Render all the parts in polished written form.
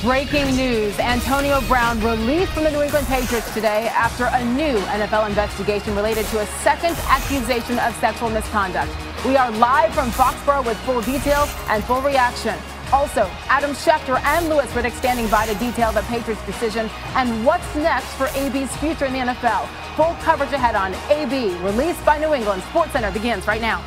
Breaking news. Antonio Brown released from the New England Patriots today after a new NFL investigation related to a second accusation of sexual misconduct. We are live from Foxborough with full details and full reaction. Also, Adam Schefter and Louis Riddick standing by to detail the Patriots' decision and what's next for AB's future in the NFL. Full coverage ahead on AB, released by New England. SportsCenter begins right now.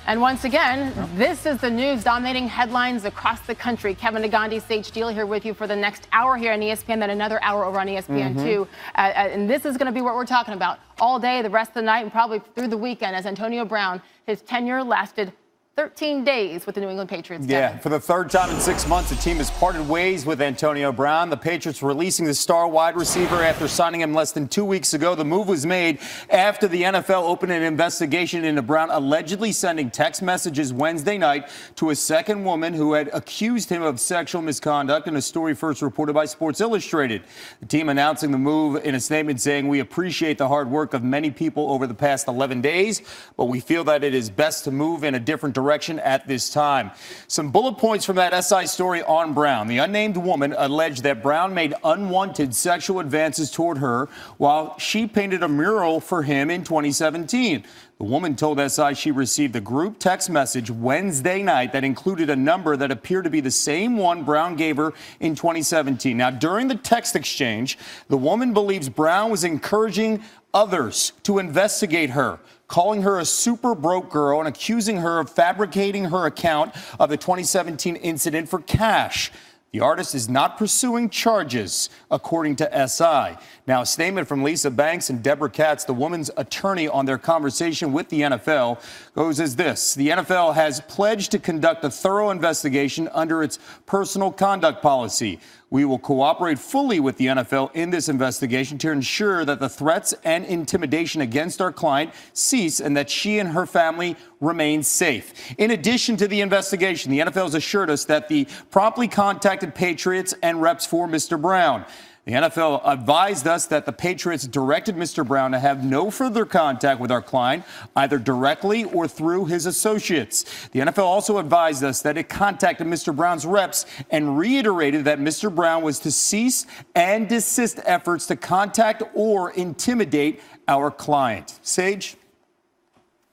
And once again, this is the news dominating headlines across the country. Kevin Negandhi, Sage Steele here with you for the next hour here on ESPN, then another hour over on ESPN2. And this is going to be what we're talking about all day, the rest of the night, and probably through the weekend as Antonio Brown, his tenure lasted 13 days with the New England Patriots. Yeah, for the third time in 6 months, the team has parted ways with Antonio Brown. The Patriots releasing the star wide receiver after signing him less than 2 weeks ago. The move was made after the NFL opened an investigation into Brown allegedly sending text messages Wednesday night to a second woman who had accused him of sexual misconduct in a story first reported by Sports Illustrated. The team announcing the move in a statement saying, "We appreciate the hard work of many people over the past 11 days, but we feel that it is best to move in a different direction at this time." Some bullet points from that SI story on Brown. The unnamed woman alleged that Brown made unwanted sexual advances toward her while she painted a mural for him in 2017. The woman told SI she received a group text message Wednesday night that included a number that appeared to be the same one Brown gave her in 2017. Now, during the text exchange, the woman believes Brown was encouraging others to investigate her, calling her a super broke girl and accusing her of fabricating her account of the 2017 incident for cash. The artist is not pursuing charges, according to SI. Now, a statement from Lisa Banks and Deborah Katz, the woman's attorney, on their conversation with the NFL goes as this. The NFL has pledged to conduct a thorough investigation under its personal conduct policy. We will cooperate fully with the NFL in this investigation to ensure that the threats and intimidation against our client cease and that she and her family remain safe. In addition to the investigation, the NFL has assured us that they promptly contacted Patriots and reps for Mr. Brown. The NFL advised us that the Patriots directed Mr. Brown to have no further contact with our client, either directly or through his associates. The NFL also advised us that it contacted Mr. Brown's reps and reiterated that Mr. Brown was to cease and desist efforts to contact or intimidate our client. Sage?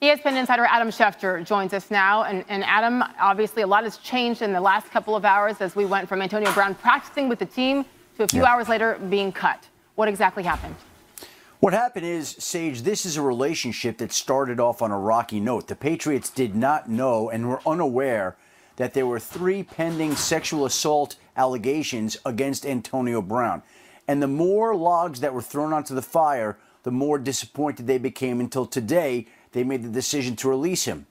ESPN insider Adam Schefter joins us now. And Adam, obviously a lot has changed in the last couple of hours as we went from Antonio Brown practicing with the team to a few hours later being cut. What exactly happened? What happened is, Sage, this is a relationship that started off on a rocky note. The Patriots did not know and were unaware that there were 3 pending sexual assault allegations against Antonio Brown. And the more logs that were thrown onto the fire, the more disappointed they became until today they made the decision to release him.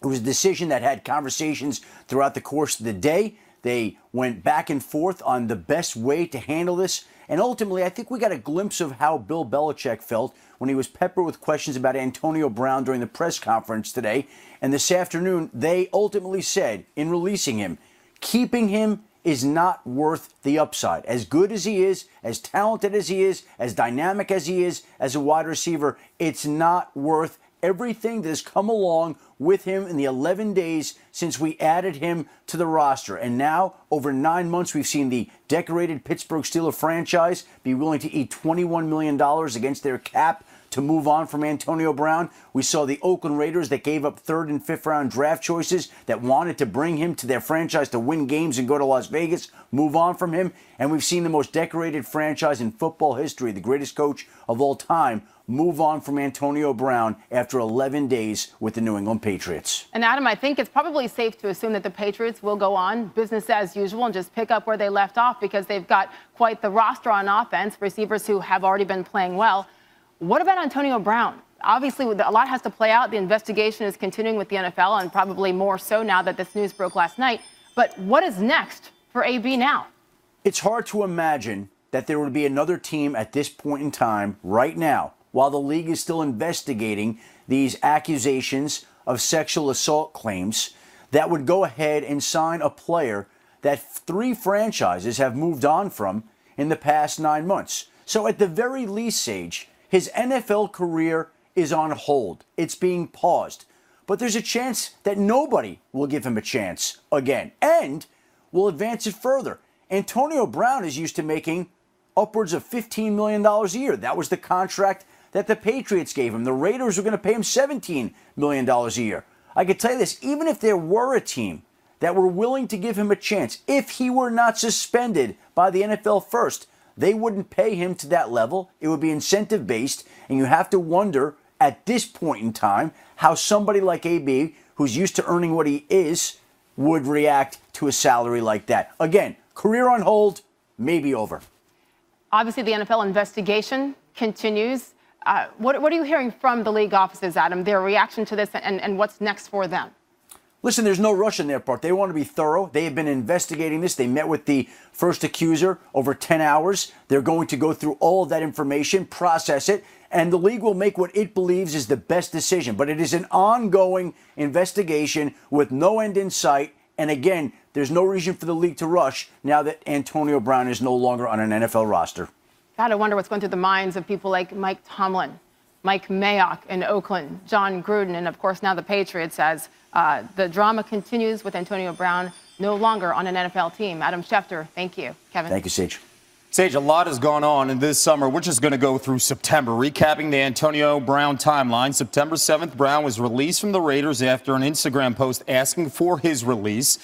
It was a decision that had conversations throughout the course of the day. They went back and forth on the best way to handle this. And ultimately, I think we got a glimpse of how Bill Belichick felt when he was peppered with questions about Antonio Brown during the press conference today. And this afternoon, they ultimately said, in releasing him, keeping him is not worth the upside. As good as he is, as talented as he is, as dynamic as he is as a wide receiver, it's not worth everything that has come along with him in the 11 days since we added him to the roster. And now, over 9 months, we've seen the decorated Pittsburgh Steelers franchise be willing to eat $21 million against their cap to move on from Antonio Brown. We saw the Oakland Raiders that gave up 3rd and 5th round draft choices that wanted to bring him to their franchise to win games and go to Las Vegas, move on from him. And we've seen the most decorated franchise in football history, the greatest coach of all time, move on from Antonio Brown after 11 days with the New England Patriots. And Adam, I think it's probably safe to assume that the Patriots will go on business as usual and just pick up where they left off because they've got quite the roster on offense, receivers who have already been playing well. What about Antonio Brown? Obviously, a lot has to play out. The investigation is continuing with the NFL and probably more so now that this news broke last night. But what is next for AB now? It's hard to imagine that there would be another team at this point in time right now, while the league is still investigating these accusations of sexual assault claims, that would go ahead and sign a player that 3 franchises have moved on from in the past 9 months. So at the very least, Sage, his NFL career is on hold. It's being paused. but there's a chance that nobody will give him a chance again. And we'll advance it further. Antonio Brown is used to making upwards of $15 million a year. That was the contract that the Patriots gave him. The Raiders were going to pay him $17 million a year. I can tell you this, even if there were a team that were willing to give him a chance, if he were not suspended by the NFL first, they wouldn't pay him to that level. It would be incentive-based, and you have to wonder at this point in time how somebody like AB, who's used to earning what he is, would react to a salary like that. Again, career on hold, maybe over. Obviously, the NFL investigation continues. What are you hearing from the league offices, Adam, their reaction to this and what's next for them? Listen, there's no rush on their part. They want to be thorough. They have been investigating this. They met with the first accuser over 10 hours. They're going to go through all of that information, process it, and the league will make what it believes is the best decision. But it is an ongoing investigation with no end in sight. And again, there's no reason for the league to rush now that Antonio Brown is no longer on an NFL roster. God, I wonder what's going through the minds of people like Mike Tomlin, Mike Mayock in Oakland, John Gruden, and of course now the Patriots as the drama continues with Antonio Brown no longer on an NFL team. Adam Schefter, thank you. Kevin. Thank you, Sage. Sage, a lot has gone on in this summer. We're just going to go through September. Recapping the Antonio Brown timeline, September 7th, Brown was released from the Raiders after an Instagram post asking for his release.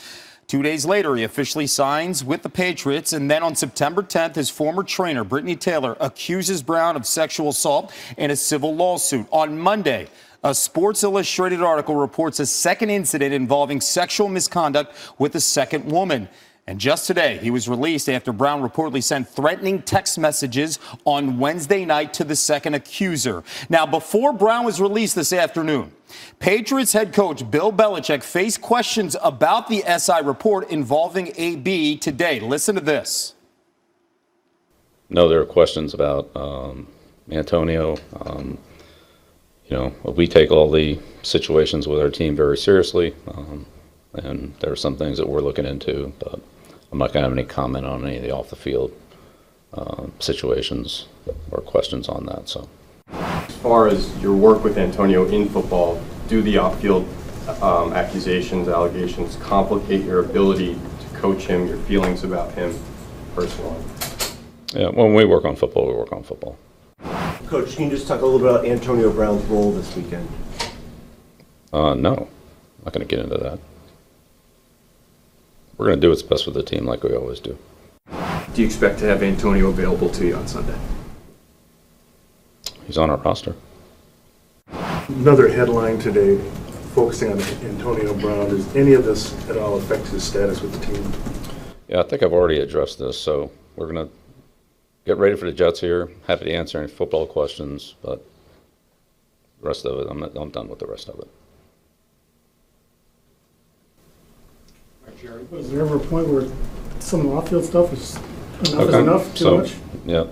2 days later, he officially signs with the Patriots. And then on September 10th, his former trainer, Brittany Taylor, accuses Brown of sexual assault in a civil lawsuit. On Monday, a Sports Illustrated article reports a second incident involving sexual misconduct with a second woman. And just today, he was released after Brown reportedly sent threatening text messages on Wednesday night to the second accuser. Now, before Brown was released this afternoon, Patriots head coach Bill Belichick faced questions about the SI report involving AB today. Listen to this. No, there are questions about Antonio. We take all the situations with our team very seriously, and there are some things that we're looking into, but I'm not going to have any comment on any of the off-the-field situations or questions on that. So, as far as your work with Antonio in football, do the off-field accusations, allegations complicate your ability to coach him, your feelings about him personally? Yeah, when we work on football, we work on football. Coach, can you just talk a little bit about Antonio Brown's role this weekend? No, I'm not going to get into that. We're going to do what's best for the team like we always do. Do you expect to have Antonio available to you on Sunday? He's on our roster. Another headline today focusing on Antonio Brown. Does any of this at all affect his status with the team? Yeah, I think I've already addressed this, so we're going to get ready for the Jets here. Happy to answer any football questions, but the rest of it, I'm done with the rest of it. Was there ever a point where some of the off-field stuff is enough, too much? Yeah.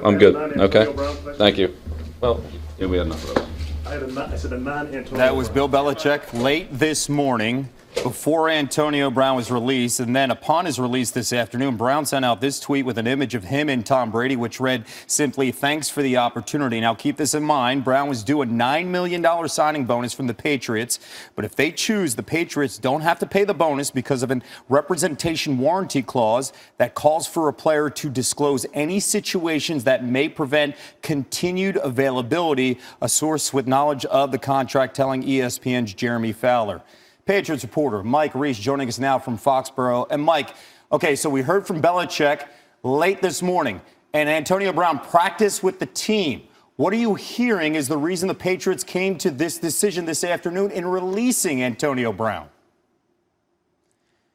I'm good. Okay. Thank you. Well, yeah, we had enough of those. I said a non-Antonio. That was Bill Belichick late this morning before Antonio Brown was released. And then upon his release this afternoon, Brown sent out this tweet with an image of him and Tom Brady, which read simply, "Thanks for the opportunity." Now, keep this in mind. Brown was due a $9 million signing bonus from the Patriots. But if they choose, the Patriots don't have to pay the bonus because of a representation warranty clause that calls for a player to disclose any situations that may prevent continued availability, a source with knowledge of the contract telling ESPN's Jeremy Fowler. Patriots reporter Mike Reese joining us now from Foxborough. And Mike, okay, so we heard from Belichick late this morning, and Antonio Brown practiced with the team. What are you hearing is the reason the Patriots came to this decision this afternoon in releasing Antonio Brown?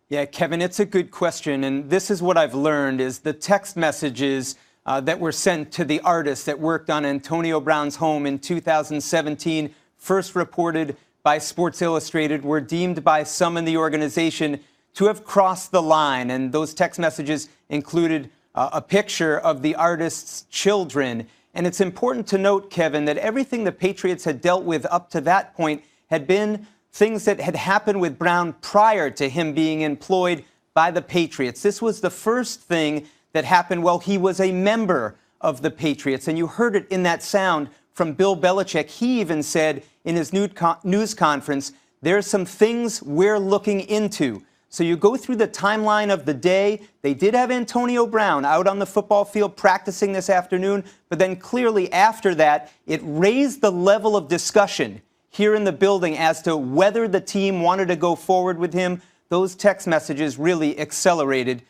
Yeah, Kevin, it's a good question. And this is what I've learned is the text messages that were sent to the artist that worked on Antonio Brown's home in 2017, first reported by Sports Illustrated, were deemed by some in the organization to have crossed the line. And those text messages included a picture of the artist's children. And it's important to note, Kevin, that everything the Patriots had dealt with up to that point had been things that had happened with Brown prior to him being employed by the Patriots. This was the first thing that happened while he was a member of the Patriots. And you heard it in that sound from Bill Belichick. He even said in his news conference, there's some things we're looking into. So you go through the timeline of the day. They did have Antonio Brown out on the football field practicing this afternoon, but then clearly after that, it raised the level of discussion here in the building as to whether the team wanted to go forward with him. Those text messages really accelerated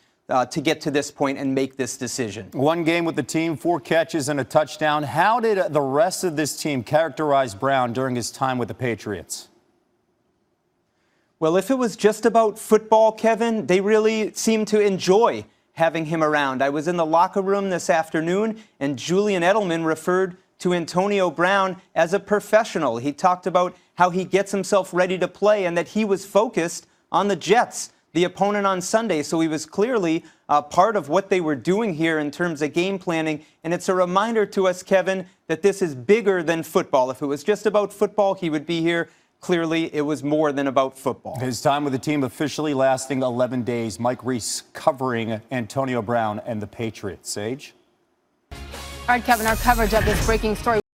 to get to this point and make this decision. One game with the team, 4 catches and a touchdown. How did the rest of this team characterize Brown during his time with the Patriots? Well, if it was just about football, Kevin, they really seemed to enjoy having him around. I was in the locker room this afternoon, and Julian Edelman referred to Antonio Brown as a professional. He talked about how he gets himself ready to play and that he was focused on the Jets, the opponent on Sunday. So he was clearly part of what they were doing here in terms of game planning. And it's a reminder to us, Kevin, that this is bigger than football. If it was just about football, he would be here. Clearly, it was more than about football. His time with the team officially lasting 11 days. Mike Reese covering Antonio Brown and the Patriots. Sage? All right, Kevin, our coverage of this breaking story.